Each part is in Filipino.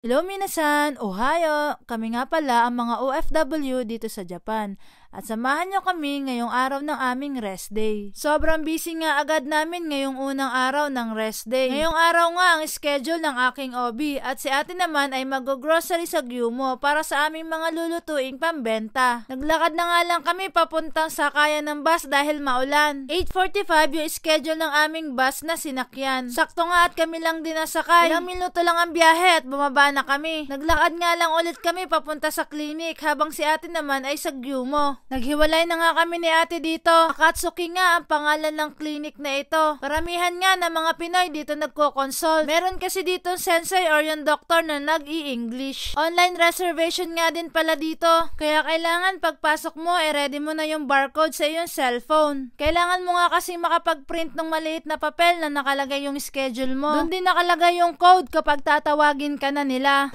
Hello minasan, Ohayo! Kami nga pala ang mga OFW dito sa Japan at samahan nyo kami ngayong araw ng aming rest day. Sobrang busy nga agad namin ngayong unang araw ng rest day. Ngayong araw nga ang schedule ng aking OB at si ate naman ay mag-grocery sa Gyumo para sa aming mga lulutuing pambenta. Naglakad na nga lang kami papuntang sakayan ng bus dahil maulan. 8:45 yung schedule ng aming bus na sinakyan. Sakto nga at kami lang din nasakay. Ilang minuto lang ang biyahe at bumaba na kami. Naglakad nga lang ulit kami papunta sa clinic habang si ate naman ay sa Gyumo. Naghiwalay na nga kami ni ate dito. Akatsuki nga ang pangalan ng clinic na ito. Karamihan nga ng mga Pinoy dito nagko-consult. Meron kasi dito sensei or yung doktor na nag-i-English. Online reservation nga din pala dito. Kaya kailangan pagpasok mo ready mo na yung barcode sa iyong cellphone. Kailangan mo nga kasi makapag-print ng maliit na papel na nakalagay yung schedule mo. Doon din nakalagay yung code kapag tatawagin ka na nila.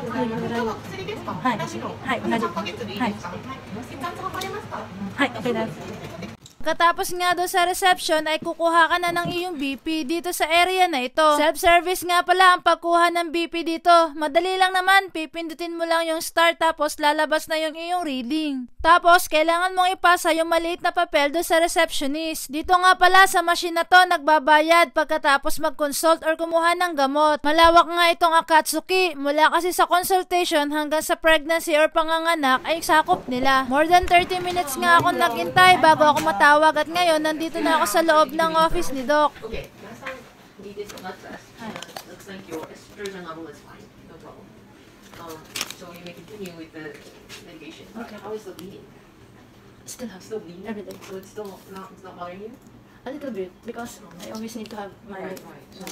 はい、薬ですか？はい、はい、同じ。はい。血圧測れますか？はい、OK です。Katapos nga doon sa reception ay kukuha ka na ng iyong BP dito sa area na ito. Self-service nga pala ang pagkuha ng BP dito. Madali lang naman, pipindutin mo lang yung start tapos lalabas na yung iyong reading. Tapos kailangan mong ipasa yung maliit na papel doon sa receptionist. Dito nga pala sa machine na to nagbabayad pagkatapos mag-consult or kumuha ng gamot. Malawak nga itong Akatsuki. Mula kasi sa consultation hanggang sa pregnancy or panganganak ay sakop nila. More than 30 minutes nga ako naghintay bago ako matawag. At ngayon, nandito na ako sa loob ng office ni Doc. Okay, last time we did blood test. Looks like your estrogen level is fine. No problem. So you may continue with the medication. Okay. How is the bleeding? Still bleeding every day. So it's it's not bothering you? A little bit because I always need to have my. Right. So,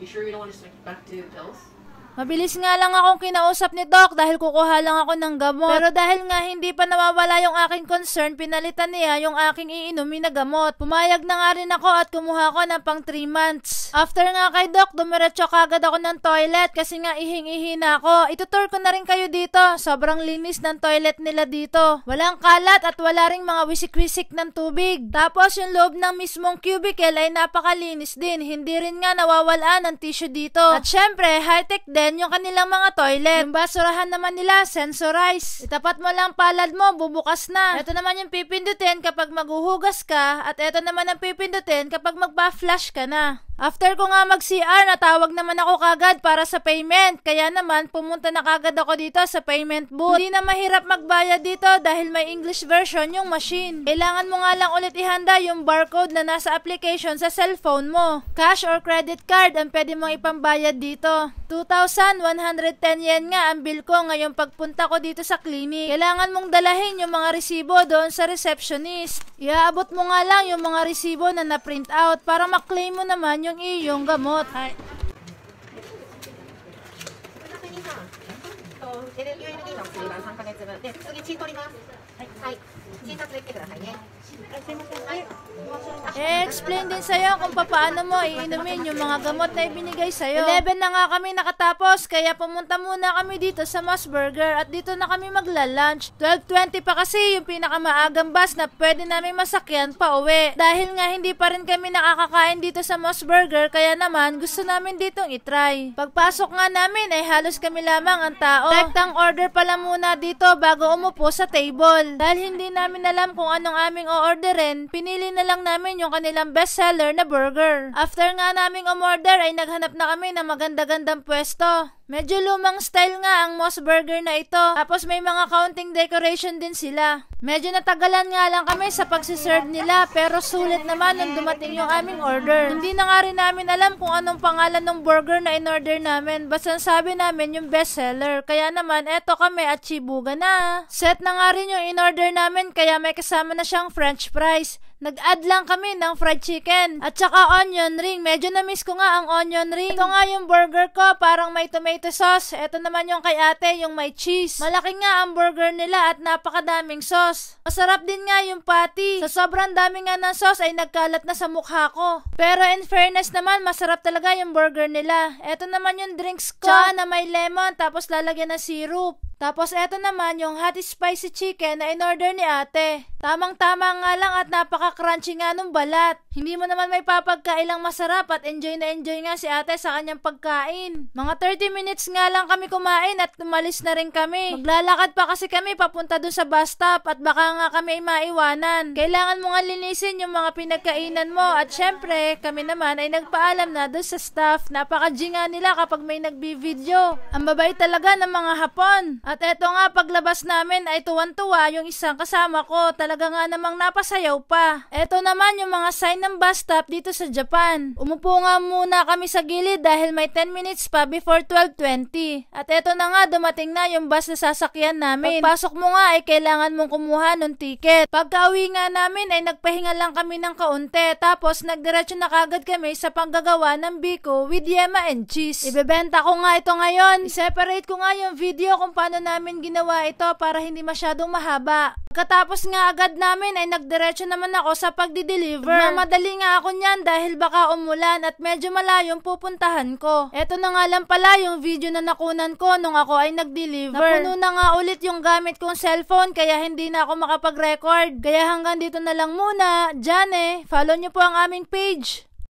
you sure you don't want to switch back to pills? Mabilis nga lang akong kinausap ni Doc dahil kukuha lang ako ng gamot. Pero dahil nga hindi pa nawawala yung aking concern, pinalitan niya yung aking iinumin na gamot. Pumayag na nga rin ako at kumuha ko ng pang 3 months. After nga kay Doc, dumiretso kagad ako ng toilet kasi nga ihing-ihi na ako. Itutur ko na rin kayo dito. Sobrang linis ng toilet nila dito. Walang kalat at wala ring mga wisik-wisik ng tubig. Tapos yung loob ng mismong cubicle ay napakalinis din. Hindi rin nga nawawalaan ng tissue dito. At syempre, high-tech din yung kanilang mga toilet. Yung basurahan naman nila, sensorized. Itapat mo lang palad mo, bubukas na. Ito naman yung pipindutin kapag maghuhugas ka at ito naman ang pipindutin kapag magpa-flush ka na. After ko nga mag-CR, natawag naman ako kagad para sa payment. Kaya naman, pumunta na kagad ako dito sa payment booth. Hindi na mahirap magbayad dito dahil may English version yung machine. Kailangan mo nga lang ulit ihanda yung barcode na nasa application sa cellphone mo. Cash or credit card ang pwede mong ipambayad dito. 2,110 yen nga ang bill ko ngayong pagpunta ko dito sa clinic. Kailangan mong dalahin yung mga resibo doon sa receptionist. Iaabot mo nga lang yung mga resibo na na-print out para maklaim mo naman yung iyong gamot. Ay. LUND の薬が3ヶ月分で、次血取ります。はい。診察できてくださいね。I-explain din sa'yo kung paano mo iinumin yung mga gamot na ibinigay sa'yo. 11 na nga kami nakatapos, kaya pumunta muna kami dito sa Moss Burger at dito na kami magla-lunch. 12:20 pa kasi yung pinakamaagang bus na pwede namin masakyan pa uwi. Dahil nga hindi pa rin kami nakakakain dito sa Moss Burger, kaya naman gusto namin ditong itry. Pagpasok nga namin ay halos kami lamang ang tao. Direktang order pala muna dito bago umupo sa table. Dahil hindi namin alam kung anong aming o-orderin, pinili na lang namin yung kanilang bestseller na burger. After nga naming umorder ay naghanap na kami ng maganda-gandang pwesto. Medyo lumang style nga ang Moss Burger na ito. Tapos may mga counting decoration din sila. Medyo natagalan nga lang kami sa pagsiserve nila pero sulit naman nung dumating yung aming order. Hindi na nga rin namin alam kung anong pangalan ng burger na in-order namin. Basta sabi namin yung bestseller. Kaya naman eto kami at chibuga na. Set na nga rin yung in-order namin kaya may kasama na siyang french fries. Nag-add lang kami ng fried chicken at saka onion ring. Medyo na-miss ko nga ang onion ring. Ito nga yung burger ko, parang may tomato sauce. Ito naman yung kay ate, yung may cheese. Malaki nga ang burger nila at napakadaming sauce. Masarap din nga yung patty. Sa sobrang dami nga ng sauce ay nagkalat na sa mukha ko. Pero in fairness naman, masarap talaga yung burger nila. Ito naman yung drinks ko na may lemon tapos lalagyan ng syrup. Tapos eto naman yung hot spicy chicken na in-order ni ate. Tamang-tama nga lang at napaka napaka-crunchy nga nung balat. Hindi mo naman may papagkailang masarap at enjoy na enjoy nga si ate sa kanyang pagkain. Mga 30 minutes nga lang kami kumain at tumalis na rin kami. Maglalakad pa kasi kami papunta dun sa bus stop at baka nga kami maiwanan. Kailangan mo nga linisin yung mga pinagkainan mo at syempre kami naman ay nagpaalam na dun sa staff. Napaka-G nga nila kapag may nagbi-video. Ang babait talaga ng mga Hapon. At eto nga paglabas namin ay tuwan-tuwa yung isang kasama ko. Talaga nga namang napasayaw pa. Eto naman yung mga sign ng bus stop dito sa Japan. Umupo nga muna kami sa gilid dahil may 10 minutes pa before 12:20. At eto na nga dumating na yung bus na sasakyan namin. Pagpasok mo nga ay kailangan mong kumuha ng ticket. Pagka-uwi nga namin ay nagpahinga lang kami ng kaunti. Tapos nagdiretso na kagad kami sa panggagawa ng biko with yema and cheese. Ibebenta ko nga ito ngayon. I-separate ko nga yung video kung paano namin ginawa ito para hindi masyadong mahaba. Pagkatapos nga agad namin ay nagdiretso naman ako sa pagdi-deliver. Mamadali nga ako niyan dahil baka umulan at medyo malayong pupuntahan ko. Eto na nga lang pala yung video na nakunan ko nung ako ay nag-deliver. Napuno na nga ulit yung gamit kong cellphone kaya hindi na ako makapag-record. Kaya hanggang dito na lang muna. Diyan follow nyo po ang aming page.